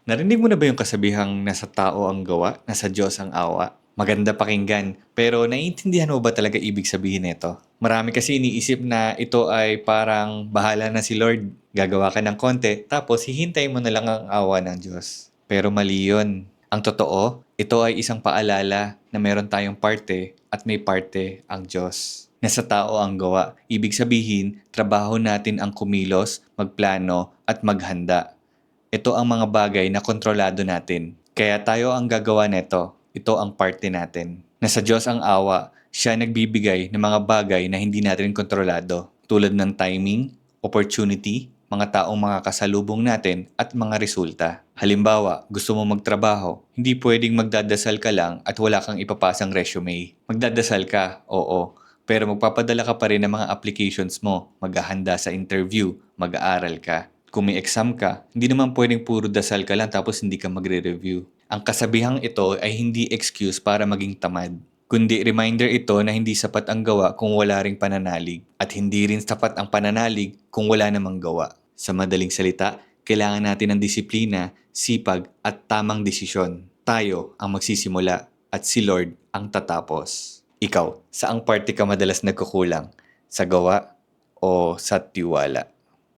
Narinig mo na ba yung kasabihang nasa tao ang gawa, nasa Diyos ang awa? Maganda pakinggan, pero naiintindihan mo ba talaga ibig sabihin nito? Marami kasi iniisip na ito ay parang bahala na si Lord, gagawa ka ng konti, tapos hihintay mo na lang ang awa ng Diyos. Pero mali yun. Ang totoo, ito ay isang paalala na meron tayong parte at may parte ang Diyos. Nasa tao ang gawa. Ibig sabihin, trabaho natin ang kumilos, magplano at maghanda. Ito ang mga bagay na kontrolado natin. Kaya tayo ang gagawa nito. Ito ang parte natin. Nasa Diyos ang awa. Siya nagbibigay ng mga bagay na hindi natin kontrolado. Tulad ng timing, opportunity, mga taong makakasalubong natin at mga resulta. Halimbawa, gusto mo magtrabaho, hindi pwedeng magdadasal ka lang at wala kang ipapasang resume. Magdadasal ka, oo. Pero magpapadala ka pa rin ng mga applications mo, maghahanda sa interview, mag-aaral ka. Kung may exam ka, hindi naman pwedeng puro dasal ka lang tapos hindi ka magre-review. Ang kasabihang ito ay hindi excuse para maging tamad, kundi reminder ito na hindi sapat ang gawa kung wala ring pananalig, at hindi rin sapat ang pananalig kung wala namang gawa. Sa madaling salita, kailangan natin ng disiplina, sipag at tamang desisyon. Tayo ang magsisimula at si Lord ang tatapos. Ikaw, saang parte ka madalas nagkukulang? Sa gawa o sa tiwala?